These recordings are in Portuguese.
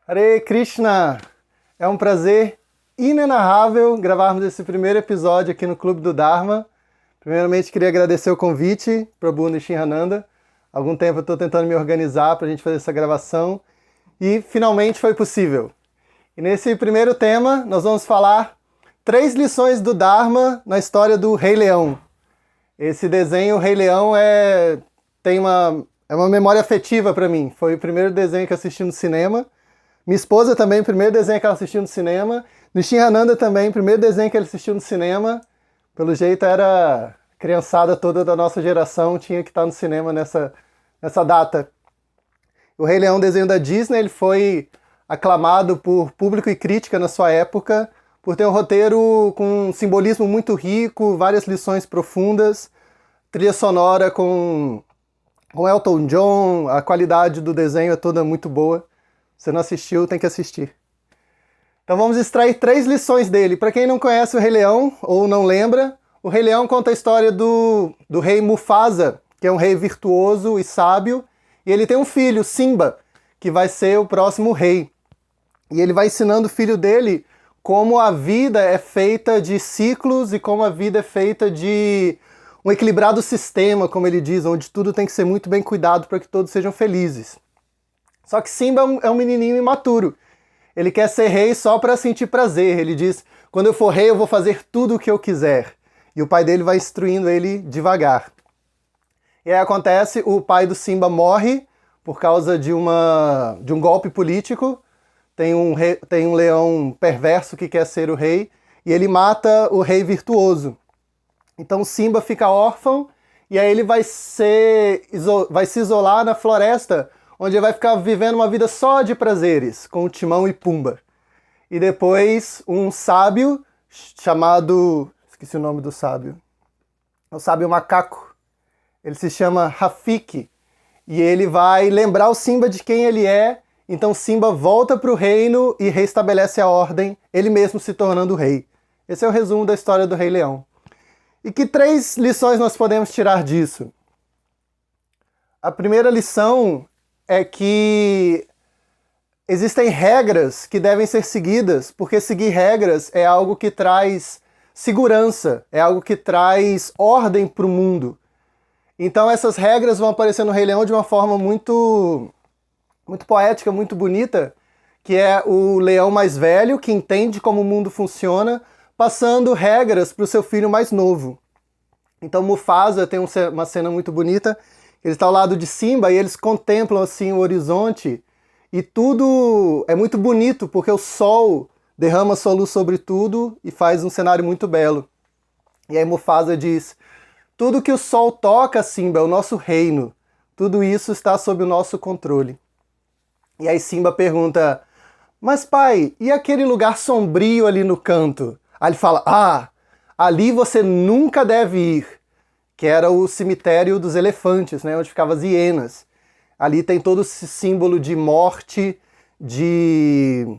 Hare Krishna! É um prazer inenarrável gravarmos esse primeiro episódio aqui no Clube do Dharma. Primeiramente, queria agradecer o convite, Prabhu Nishinhananda. Há algum tempo eu estou tentando me organizar para a gente fazer essa gravação e finalmente foi possível. E nesse primeiro tema, nós vamos falar 3 lições do Dharma na história do Rei Leão. Esse desenho, o Rei Leão, é uma memória afetiva para mim. Foi o primeiro desenho que eu assisti no cinema. Minha esposa também, o primeiro desenho que ela assistiu no cinema. Nishinhananda também, o primeiro desenho que ele assistiu no cinema. Pelo jeito era a criançada toda da nossa geração, tinha que estar no cinema nessa data. O Rei Leão, desenho da Disney, ele foi aclamado por público e crítica na sua época, por ter um roteiro com um simbolismo muito rico, várias lições profundas, trilha sonora com Elton John, a qualidade do desenho é toda muito boa. Se não assistiu, tem que assistir. Então vamos extrair 3 lições dele. Para quem não conhece o Rei Leão, ou não lembra, o Rei Leão conta a história do rei Mufasa, que é um rei virtuoso e sábio, e ele tem um filho, Simba, que vai ser o próximo rei. E ele vai ensinando o filho dele como a vida é feita de ciclos e como a vida é feita de um equilibrado sistema, como ele diz, onde tudo tem que ser muito bem cuidado para que todos sejam felizes. Só que Simba é um menininho imaturo. Ele quer ser rei só para sentir prazer. Ele diz, quando eu for rei eu vou fazer tudo o que eu quiser. E o pai dele vai instruindo ele devagar. E aí acontece, o pai do Simba morre por causa de um golpe político. Tem um leão perverso que quer ser o rei. E ele mata o rei virtuoso. Então Simba fica órfão. E aí ele vai se isolar na floresta, onde ele vai ficar vivendo uma vida só de prazeres, com o Timão e Pumba. E depois um sábio chamado... esqueci o nome do sábio. É o sábio macaco. Ele se chama Rafiki. E ele vai lembrar o Simba de quem ele é. Então Simba volta para o reino e reestabelece a ordem, ele mesmo se tornando rei. Esse é o resumo da história do Rei Leão. E que 3 lições nós podemos tirar disso? A primeira lição é que existem regras que devem ser seguidas, porque seguir regras é algo que traz segurança, é algo que traz ordem para o mundo. Então essas regras vão aparecer no Rei Leão de uma forma muito, muito poética, muito bonita, que é o leão mais velho, que entende como o mundo funciona, passando regras para o seu filho mais novo. Então Mufasa tem uma cena muito bonita. Ele está ao lado de Simba e eles contemplam assim o horizonte e tudo é muito bonito porque o sol derrama sua luz sobre tudo e faz um cenário muito belo. E aí Mufasa diz, tudo que o sol toca, Simba, é o nosso reino. Tudo isso está sob o nosso controle. E aí Simba pergunta, mas pai, e aquele lugar sombrio ali no canto? Aí ele fala, ali você nunca deve ir. Que era o cemitério dos elefantes, né, onde ficavam as hienas. Ali tem todo esse símbolo de morte, de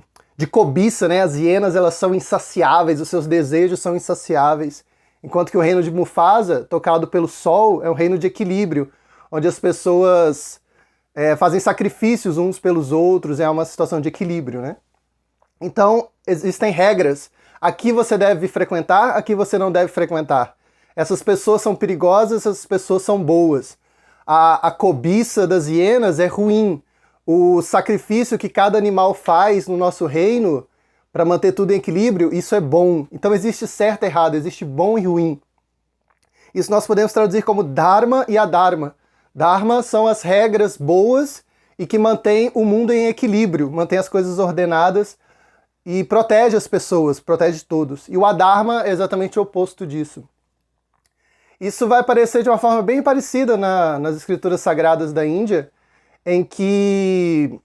cobiça, né? As hienas, elas são insaciáveis, os seus desejos são insaciáveis. Enquanto que o reino de Mufasa, tocado pelo sol, é um reino de equilíbrio, onde as pessoas fazem sacrifícios uns pelos outros, é uma situação de equilíbrio, né? Então, existem regras. Aqui você deve frequentar, aqui você não deve frequentar. Essas pessoas são perigosas, essas pessoas são boas. A cobiça das hienas é ruim. O sacrifício que cada animal faz no nosso reino para manter tudo em equilíbrio, isso é bom. Então existe certo e errado, existe bom e ruim. Isso nós podemos traduzir como Dharma e Adharma. Dharma são as regras boas e que mantêm o mundo em equilíbrio, mantém as coisas ordenadas e protege as pessoas, protege todos. E o Adharma é exatamente o oposto disso. Isso vai aparecer de uma forma bem parecida nas escrituras sagradas da Índia, em que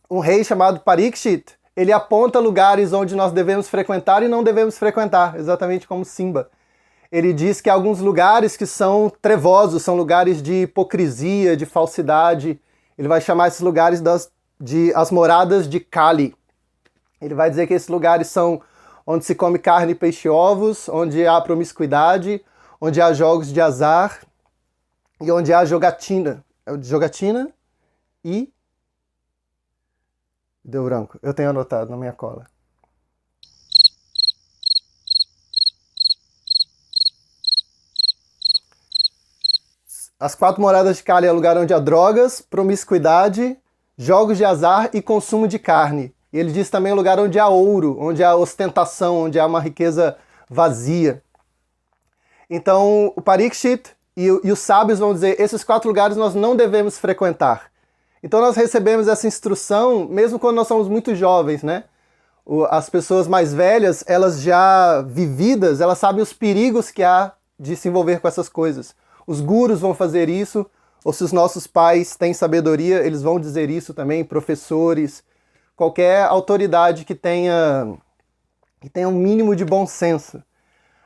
um rei chamado Parikshit, ele aponta lugares onde nós devemos frequentar e não devemos frequentar, exatamente como Simba. Ele diz que há alguns lugares que são trevosos, são lugares de hipocrisia, de falsidade. Ele vai chamar esses lugares de as moradas de Kali. Ele vai dizer que esses lugares são onde se come carne, peixe e ovos, onde há promiscuidade, onde há jogos de azar e onde há jogatina. Jogatina e Deu branco. Eu tenho anotado na minha cola. As 4 moradas de Kali é o lugar onde há drogas, promiscuidade, jogos de azar e consumo de carne. E ele diz também o lugar onde há ouro, onde há ostentação, onde há uma riqueza vazia. Então, o Parikshit e os sábios vão dizer, esses 4 lugares nós não devemos frequentar. Então nós recebemos essa instrução, mesmo quando nós somos muito jovens, né? As pessoas mais velhas, elas já vividas, elas sabem os perigos que há de se envolver com essas coisas. Os gurus vão fazer isso, ou se os nossos pais têm sabedoria, eles vão dizer isso também, professores, qualquer autoridade que tenha um mínimo de bom senso.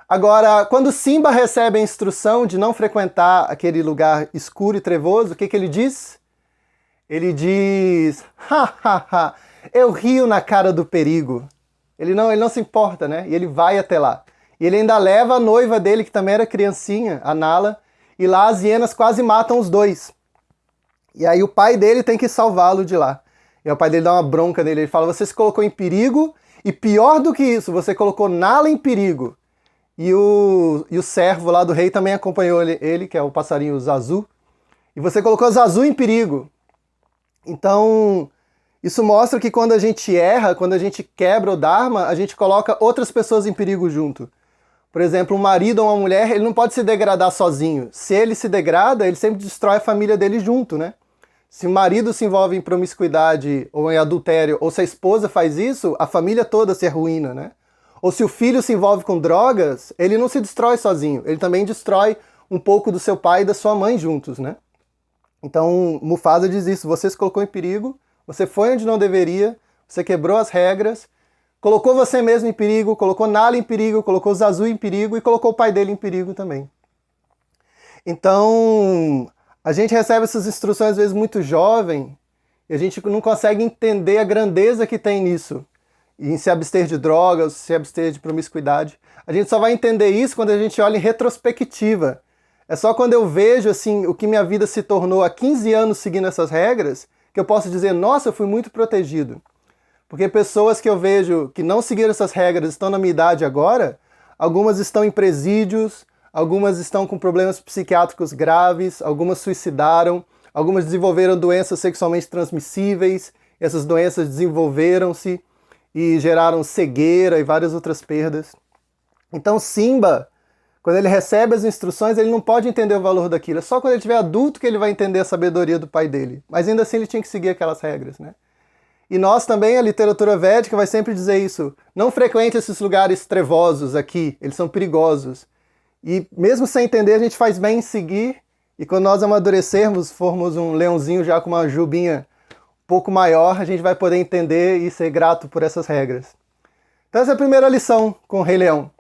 Agora, quando Simba recebe a instrução de não frequentar aquele lugar escuro e trevoso, o que ele diz? Ele diz, eu rio na cara do perigo. Ele não se importa, né? E ele vai até lá. E ele ainda leva a noiva dele, que também era criancinha, a Nala, e lá as hienas quase matam os dois. E aí o pai dele tem que salvá-lo de lá. E o pai dele dá uma bronca nele, ele fala, você se colocou em perigo, e pior do que isso, você colocou Nala em perigo. E o servo lá do rei também acompanhou ele, que é o passarinho Zazu. E você colocou Zazu em perigo. Então, isso mostra que quando a gente erra, quando a gente quebra o Dharma, a gente coloca outras pessoas em perigo junto. Por exemplo, um marido ou uma mulher, ele não pode se degradar sozinho. Se ele se degrada, ele sempre destrói a família dele junto, né? Se o marido se envolve em promiscuidade ou em adultério, ou se a esposa faz isso, a família toda se arruína, né? Ou se o filho se envolve com drogas, ele não se destrói sozinho, ele também destrói um pouco do seu pai e da sua mãe juntos, né? Então, Mufasa diz isso, você se colocou em perigo, você foi onde não deveria, você quebrou as regras, colocou você mesmo em perigo, colocou Nala em perigo, colocou Zazu em perigo e colocou o pai dele em perigo também. Então, a gente recebe essas instruções às vezes muito jovem e a gente não consegue entender a grandeza que tem nisso. Em se abster de drogas, se abster de promiscuidade. A gente só vai entender isso quando a gente olha em retrospectiva. É só quando eu vejo assim, o que minha vida se tornou há 15 anos seguindo essas regras, que eu posso dizer, nossa, eu fui muito protegido. Porque pessoas que eu vejo que não seguiram essas regras estão na minha idade agora, algumas estão em presídios, algumas estão com problemas psiquiátricos graves, algumas suicidaram, algumas desenvolveram doenças sexualmente transmissíveis, essas doenças desenvolveram-se e geraram cegueira e várias outras perdas. Então Simba, quando ele recebe as instruções, ele não pode entender o valor daquilo. É só quando ele tiver adulto que ele vai entender a sabedoria do pai dele. Mas ainda assim ele tinha que seguir aquelas regras, né? E nós também, a literatura védica vai sempre dizer isso. Não frequente esses lugares trevosos aqui, eles são perigosos. E mesmo sem entender, a gente faz bem em seguir. E quando nós amadurecermos, formos um leãozinho já com uma jubinha um pouco maior, a gente vai poder entender e ser grato por essas regras. Então essa é a primeira lição com o Rei Leão.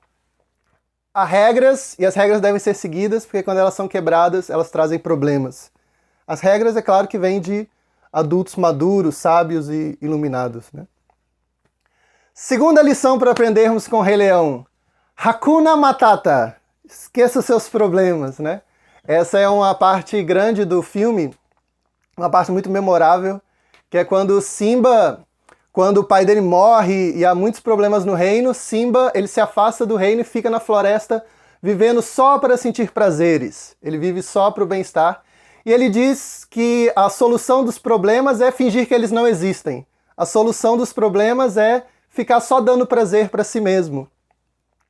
Há regras, e as regras devem ser seguidas, porque quando elas são quebradas, elas trazem problemas. As regras, é claro, que vêm de adultos maduros, sábios e iluminados, né? Segunda lição para aprendermos com o Rei Leão. Hakuna Matata. Esqueça seus problemas, né? Essa é uma parte grande do filme, uma parte muito memorável, que é quando Simba, quando o pai dele morre e há muitos problemas no reino, Simba, ele se afasta do reino e fica na floresta vivendo só para sentir prazeres. Ele vive só para o bem-estar. E ele diz que a solução dos problemas é fingir que eles não existem. A solução dos problemas é ficar só dando prazer para si mesmo.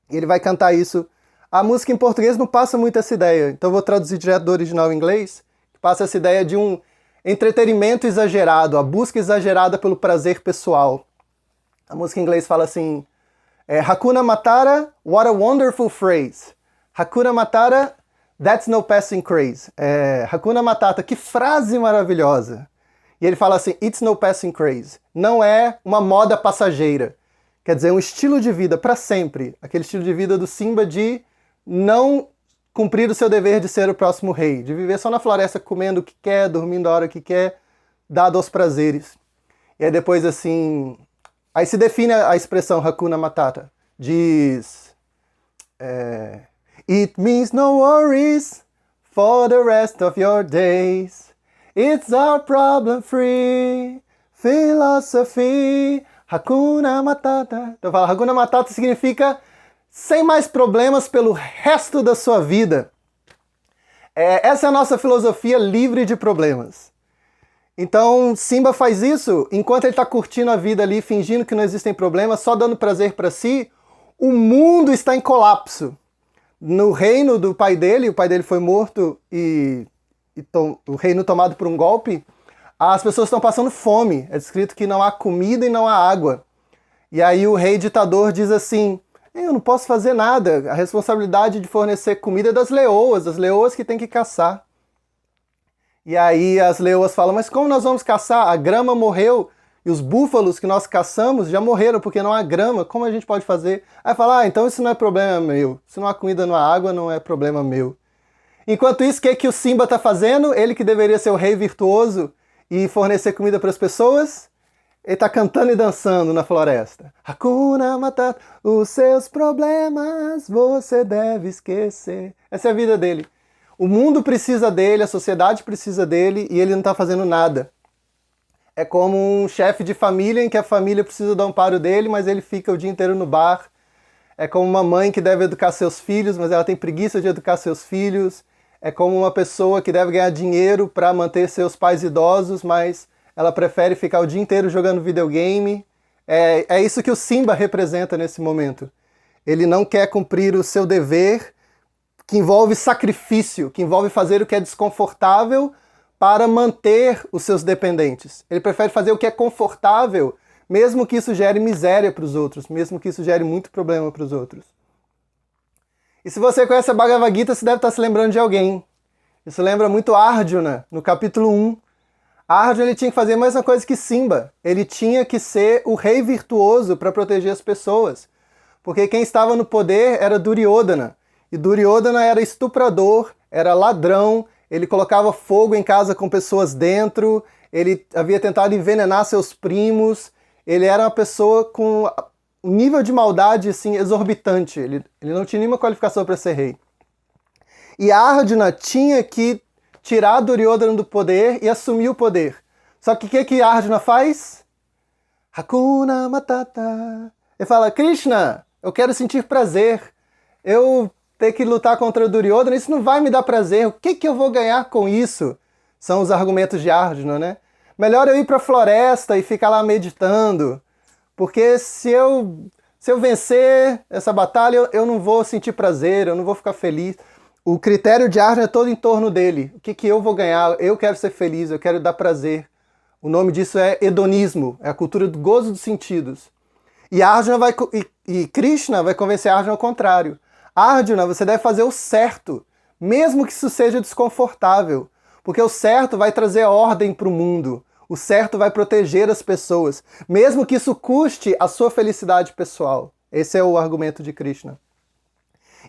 E ele vai cantar isso. A música em português não passa muito essa ideia, então eu vou traduzir direto do original em inglês, que passa essa ideia de um entretenimento exagerado, a busca exagerada pelo prazer pessoal. A música em inglês fala assim, Hakuna Matata, what a wonderful phrase. Hakuna Matata, that's no passing craze. Hakuna Matata, que frase maravilhosa. E ele fala assim, it's no passing craze. Não é uma moda passageira. Quer dizer, um estilo de vida para sempre. Aquele estilo de vida do Simba de não cumprir o seu dever de ser o próximo rei. De viver só na floresta comendo o que quer, dormindo a hora que quer, dado aos prazeres. E aí depois assim... Aí se define a expressão Hakuna Matata. Diz... It means no worries for the rest of your days. It's our problem-free Philosophy, Hakuna Matata. Então fala, Hakuna Matata significa sem mais problemas pelo resto da sua vida. Essa é a nossa filosofia livre de problemas. Então Simba faz isso, enquanto ele está curtindo a vida ali, fingindo que não existem problemas, só dando prazer para si, o mundo está em colapso. No reino do pai dele, o pai dele foi morto e o reino tomado por um golpe, as pessoas estão passando fome. É descrito que não há comida e não há água. E aí o rei ditador diz assim, eu não posso fazer nada, a responsabilidade de fornecer comida é das leoas que têm que caçar. E aí as leoas falam, mas como nós vamos caçar? A grama morreu e os búfalos que nós caçamos já morreram porque não há grama, como a gente pode fazer? Aí fala, então isso não é problema meu, se não há comida, não há água, não é problema meu. Enquanto isso, o que o Simba está fazendo? Ele que deveria ser o rei virtuoso e fornecer comida para as pessoas, ele está cantando e dançando na floresta. Hakuna Matata, os seus problemas você deve esquecer. Essa é a vida dele. O mundo precisa dele, a sociedade precisa dele e ele não está fazendo nada. É como um chefe de família em que a família precisa do amparo dele, mas ele fica o dia inteiro no bar. É como uma mãe que deve educar seus filhos, mas ela tem preguiça de educar seus filhos. É como uma pessoa que deve ganhar dinheiro para manter seus pais idosos, mas ela prefere ficar o dia inteiro jogando videogame. É isso que o Simba representa nesse momento. Ele não quer cumprir o seu dever, que envolve sacrifício, que envolve fazer o que é desconfortável para manter os seus dependentes. Ele prefere fazer o que é confortável, mesmo que isso gere miséria para os outros, mesmo que isso gere muito problema para os outros. E se você conhece a Bhagavad Gita, você deve estar se lembrando de alguém. Isso lembra muito Arjuna, no capítulo 1. Arjuna ele tinha que fazer a mesma coisa que Simba. Ele tinha que ser o rei virtuoso para proteger as pessoas. Porque quem estava no poder era Duryodhana. E Duryodhana era estuprador, era ladrão, ele colocava fogo em casa com pessoas dentro, ele havia tentado envenenar seus primos, ele era uma pessoa com um nível de maldade assim, exorbitante, ele não tinha nenhuma qualificação para ser rei. E Arjuna tinha que tirar Duryodhana do poder e assumir o poder. Só que o que Arjuna faz? Hakuna Matata. Ele fala, Krishna, eu quero sentir prazer, eu ter que lutar contra Duryodhana, isso não vai me dar prazer, o que eu vou ganhar com isso? São os argumentos de Arjuna, né? Melhor eu ir para a floresta e ficar lá meditando, porque se eu vencer essa batalha, eu não vou sentir prazer, eu não vou ficar feliz. O critério de Arjuna é todo em torno dele. O que eu vou ganhar? Eu quero ser feliz, eu quero dar prazer. O nome disso é hedonismo, é a cultura do gozo dos sentidos. E Krishna vai convencer Arjuna ao contrário. Arjuna, você deve fazer o certo, mesmo que isso seja desconfortável, porque o certo vai trazer ordem para o mundo, o certo vai proteger as pessoas, mesmo que isso custe a sua felicidade pessoal. Esse é o argumento de Krishna.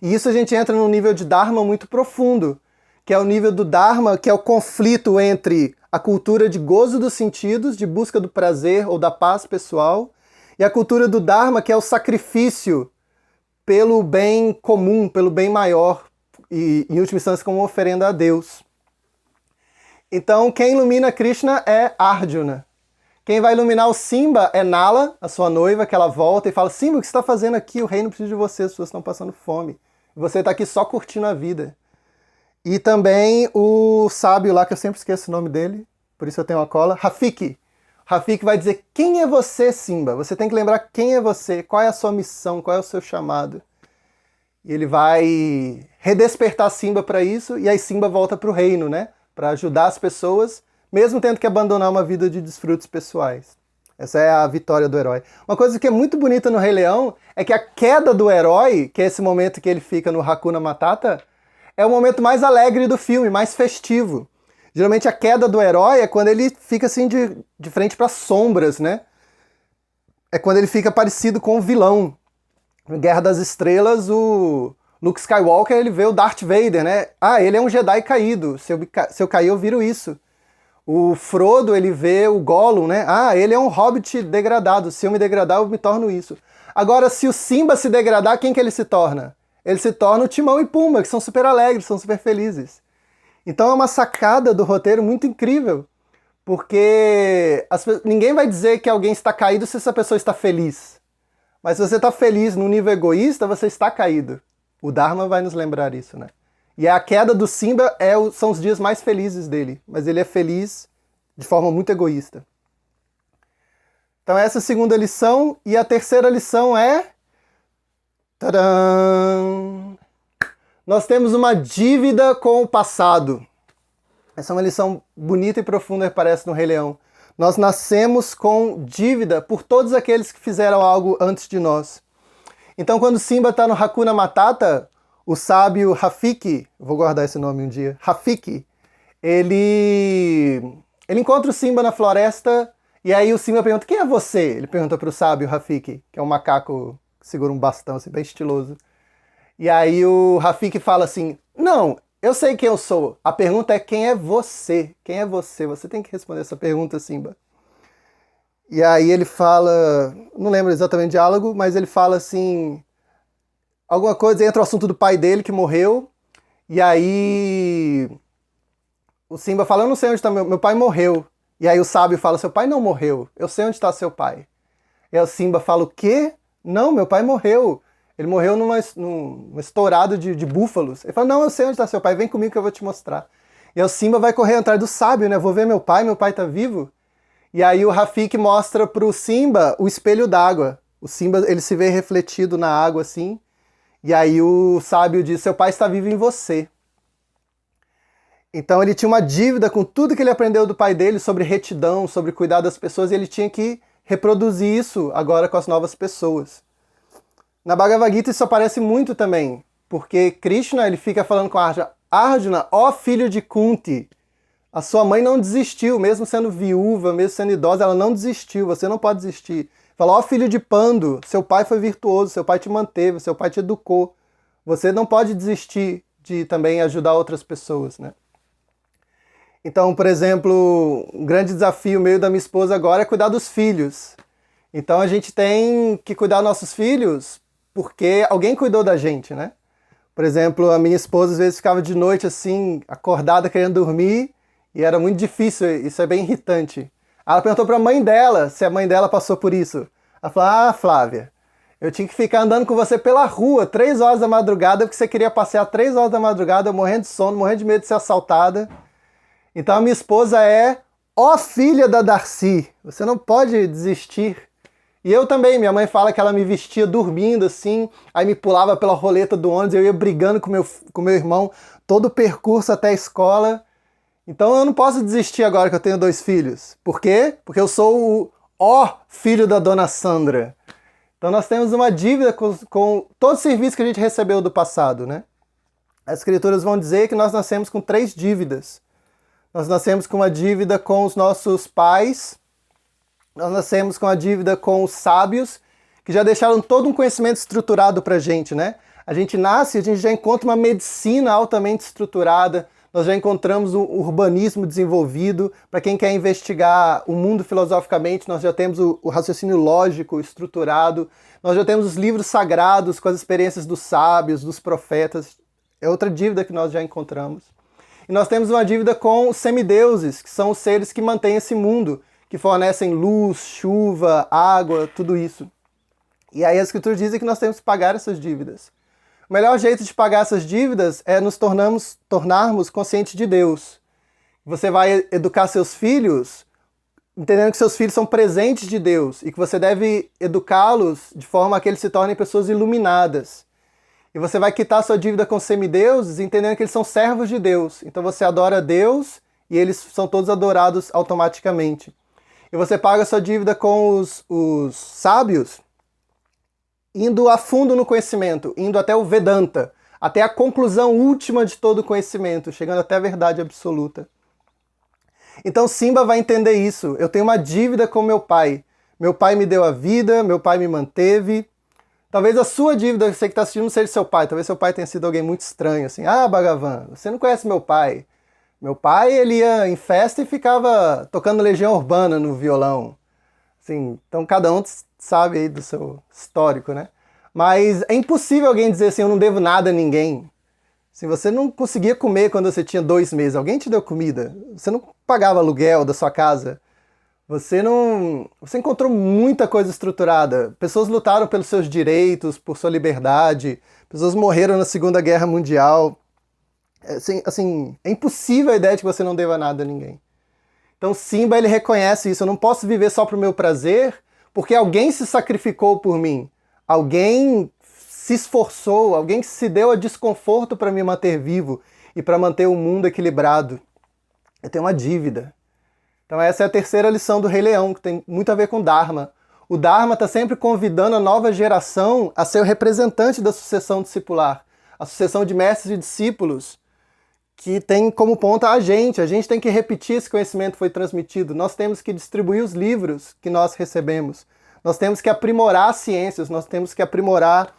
E isso a gente entra num nível de Dharma muito profundo, que é o nível do Dharma, que é o conflito entre a cultura de gozo dos sentidos, de busca do prazer ou da paz pessoal, e a cultura do Dharma, que é o sacrifício pelo bem comum, pelo bem maior, e em última instância como oferenda a Deus. Então quem ilumina Krishna é Arjuna. Quem vai iluminar o Simba é Nala, a sua noiva, que ela volta e fala, Simba, o que você está fazendo aqui? O reino precisa de você, as pessoas estão passando fome. Você está aqui só curtindo a vida. E também o sábio lá, que eu sempre esqueço o nome dele, por isso eu tenho uma cola, Rafiki. Rafiki vai dizer, quem é você, Simba? Você tem que lembrar quem é você, qual é a sua missão, qual é o seu chamado. E ele vai redespertar Simba para isso, e aí Simba volta para o reino, né? Para ajudar as pessoas, mesmo tendo que abandonar uma vida de desfrutos pessoais. Essa é a vitória do herói. Uma coisa que é muito bonita no Rei Leão é que a queda do herói, que é esse momento que ele fica no Hakuna Matata, é o momento mais alegre do filme, mais festivo. Geralmente a queda do herói é quando ele fica assim de frente para sombras, né? É quando ele fica parecido com o vilão. No Guerra das Estrelas, o Luke Skywalker, ele vê o Darth Vader, né? Ah, ele é um Jedi caído. Se eu cair, eu viro isso. O Frodo, ele vê o Gollum, né? Ah, ele é um hobbit degradado. Se eu me degradar, eu me torno isso. Agora, se o Simba se degradar, quem que ele se torna? Ele se torna o Timão e Pumba, que são super alegres, são super felizes. Então é uma sacada do roteiro muito incrível, Porque ninguém vai dizer que alguém está caído se essa pessoa está feliz. Mas se você está feliz no nível egoísta, você está caído. O Dharma vai nos lembrar isso, né? E a queda do Simba são os dias mais felizes dele. Mas ele é feliz de forma muito egoísta. Então essa é a segunda lição. E a terceira lição é... Tadã! Nós temos uma dívida com o passado. Essa é uma lição bonita e profunda que parece no Rei Leão. Nós nascemos com dívida por todos aqueles que fizeram algo antes de nós. Então, quando Simba está no Hakuna Matata, o sábio Rafiki, vou guardar esse nome um dia, Rafiki, ele encontra o Simba na floresta e aí o Simba pergunta, quem é você? Ele pergunta para o sábio Rafiki, que é um macaco que segura um bastão, assim, bem estiloso. E aí o Rafiki fala assim, não, eu sei quem eu sou. A pergunta é quem é você? Quem é você? Você tem que responder essa pergunta, Simba. E aí ele fala, não lembro exatamente o diálogo, mas ele fala assim, alguma coisa, entra o assunto do pai dele que morreu, e aí o Simba fala, eu não sei onde está, meu pai morreu. E aí o sábio fala, seu pai não morreu, eu sei onde está seu pai. E aí o Simba fala, o quê? Não, meu pai morreu. Ele morreu num estourado de búfalos. Ele fala, não, eu sei onde está seu pai, vem comigo que eu vou te mostrar. E aí o Simba vai correr atrás do sábio, né? Vou ver meu pai tá vivo. E aí o Rafiki mostra pro Simba o espelho d'água. O Simba, ele se vê refletido na água assim. E aí o sábio diz, seu pai está vivo em você. Então ele tinha uma dívida com tudo que ele aprendeu do pai dele sobre retidão, sobre cuidar das pessoas, e ele tinha que reproduzir isso agora com as novas pessoas. Na Bhagavad Gita isso aparece muito também, porque Krishna ele fica falando com Arjuna, Arjuna, ó filho de Kunti, a sua mãe não desistiu, mesmo sendo viúva, mesmo sendo idosa, ela não desistiu, você não pode desistir. Fala, ó filho de Pandu, seu pai foi virtuoso, seu pai te manteve, seu pai te educou, você não pode desistir de também ajudar outras pessoas, né? Então, por exemplo, um grande desafio meio da minha esposa agora é cuidar dos filhos. Então a gente tem que cuidar dos nossos filhos porque alguém cuidou da gente, né? Por exemplo, a minha esposa às vezes ficava de noite assim, acordada querendo dormir, e era muito difícil, isso é bem irritante. Ela perguntou para a mãe dela se a mãe dela passou por isso. Ela falou, ah, Flávia, eu tinha que ficar andando com você pela rua 3 horas da madrugada, porque você queria passear 3 horas da madrugada, morrendo de sono, morrendo de medo de ser assaltada. Então a minha esposa é, ó filha da Darcy, você não pode desistir. E eu também, minha mãe fala que ela me vestia dormindo assim, aí me pulava pela roleta do ônibus, eu ia brigando com meu irmão todo o percurso até a escola. Então eu não posso desistir agora que eu tenho 2 filhos. Por quê? Porque eu sou o filho da dona Sandra. Então nós temos uma dívida com todo o serviço que a gente recebeu do passado, né? As escrituras vão dizer que nós nascemos com 3 dívidas. Nós nascemos com uma dívida com os nossos pais, nós nascemos com a dívida com os sábios, que já deixaram todo um conhecimento estruturado pra gente, né? A gente nasce e a gente já encontra uma medicina altamente estruturada, nós já encontramos o urbanismo desenvolvido, para quem quer investigar o mundo filosoficamente, nós já temos o raciocínio lógico estruturado, nós já temos os livros sagrados com as experiências dos sábios, dos profetas, é outra dívida que nós já encontramos. E nós temos uma dívida com os semideuses, que são os seres que mantêm esse mundo, que fornecem luz, chuva, água, tudo isso. E aí as escrituras dizem que nós temos que pagar essas dívidas. O melhor jeito de pagar essas dívidas é nos tornarmos conscientes de Deus. Você vai educar seus filhos entendendo que seus filhos são presentes de Deus e que você deve educá-los de forma a que eles se tornem pessoas iluminadas. E você vai quitar sua dívida com semideuses entendendo que eles são servos de Deus. Então você adora Deus e eles são todos adorados automaticamente. E você paga sua dívida com os sábios indo a fundo no conhecimento, indo até o Vedanta, até a conclusão última de todo o conhecimento, chegando até a verdade absoluta. Então Simba vai entender isso. Eu tenho uma dívida com meu pai. Meu pai me deu a vida, meu pai me manteve. Talvez a sua dívida, você que está assistindo, não seja seu pai. Talvez seu pai tenha sido alguém muito estranho, assim. Ah, Bhagavan, você não conhece meu pai. Meu pai, ele ia em festa e ficava tocando Legião Urbana no violão. Assim, então cada um sabe aí do seu histórico, né? Mas é impossível alguém dizer assim, eu não devo nada a ninguém. Se você não conseguia comer quando você tinha 2 meses, alguém te deu comida. Você não pagava aluguel da sua casa. Você encontrou muita coisa estruturada. Pessoas lutaram pelos seus direitos, por sua liberdade. Pessoas morreram na Segunda Guerra Mundial. É impossível a ideia de que você não deva nada a ninguém. Então Simba, ele reconhece isso. Eu não posso viver só para o meu prazer, porque alguém se sacrificou por mim. Alguém se esforçou, alguém que se deu a desconforto para me manter vivo e para manter o mundo equilibrado. Eu tenho uma dívida. Então essa é a terceira lição do Rei Leão, que tem muito a ver com o Dharma. O Dharma está sempre convidando a nova geração a ser o representante da sucessão discipular, a sucessão de mestres e discípulos, que tem como ponta a gente tem que repetir esse conhecimento que foi transmitido, nós temos que distribuir os livros que nós recebemos, nós temos que aprimorar as ciências, nós temos que aprimorar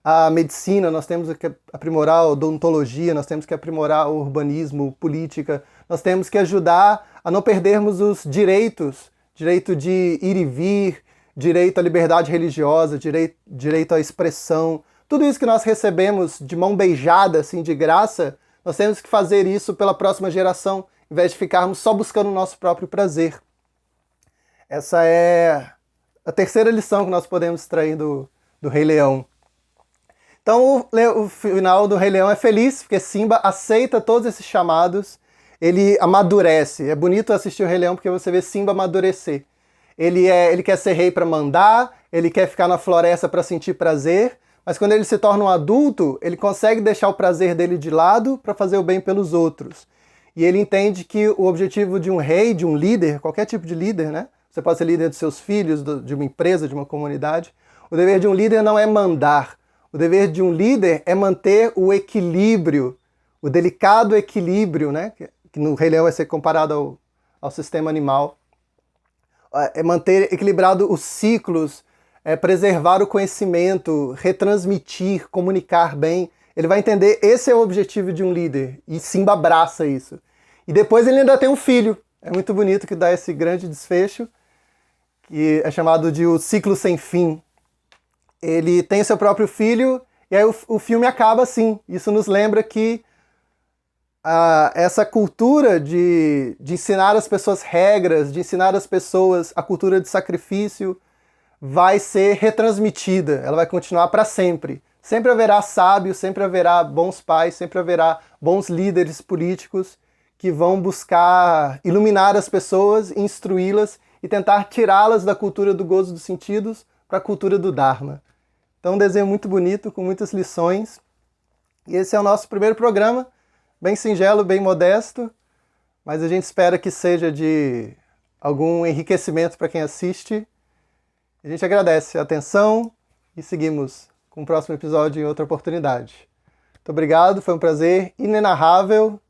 a medicina, nós temos que aprimorar a odontologia, nós temos que aprimorar o urbanismo, política, nós temos que ajudar a não perdermos os direitos, direito de ir e vir, direito à liberdade religiosa, direito à expressão, tudo isso que nós recebemos de mão beijada, assim, de graça, nós temos que fazer isso pela próxima geração, em vez de ficarmos só buscando o nosso próprio prazer. Essa é a terceira lição que nós podemos extrair do Rei Leão. Então o final do Rei Leão é feliz, porque Simba aceita todos esses chamados, ele amadurece. É bonito assistir o Rei Leão porque você vê Simba amadurecer. Ele quer ser rei para mandar, ele quer ficar na floresta para sentir prazer, mas quando ele se torna um adulto, ele consegue deixar o prazer dele de lado para fazer o bem pelos outros. E ele entende que o objetivo de um rei, de um líder, qualquer tipo de líder, né? Você pode ser líder dos seus filhos, de uma empresa, de uma comunidade. O dever de um líder não é mandar. O dever de um líder é manter o equilíbrio, o delicado equilíbrio, né? Que no Rei Leão vai ser comparado ao sistema animal. É manter equilibrado os ciclos, é preservar o conhecimento, retransmitir, comunicar bem. Ele vai entender, esse é o objetivo de um líder, e Simba abraça isso. E depois ele ainda tem um filho. É muito bonito que dá esse grande desfecho, que é chamado de o ciclo sem fim. Ele tem seu próprio filho, e aí o filme acaba assim. Isso nos lembra que essa cultura de ensinar as pessoas regras, de ensinar as pessoas a cultura de sacrifício, vai ser retransmitida, ela vai continuar para sempre. Sempre haverá sábios, sempre haverá bons pais, sempre haverá bons líderes políticos que vão buscar iluminar as pessoas, instruí-las e tentar tirá-las da cultura do gozo dos sentidos para a cultura do Dharma. Então um desenho muito bonito, com muitas lições. E esse é o nosso primeiro programa, bem singelo, bem modesto, mas a gente espera que seja de algum enriquecimento para quem assiste. A gente agradece a atenção e seguimos com o próximo episódio em outra oportunidade. Muito obrigado, foi um prazer inenarrável.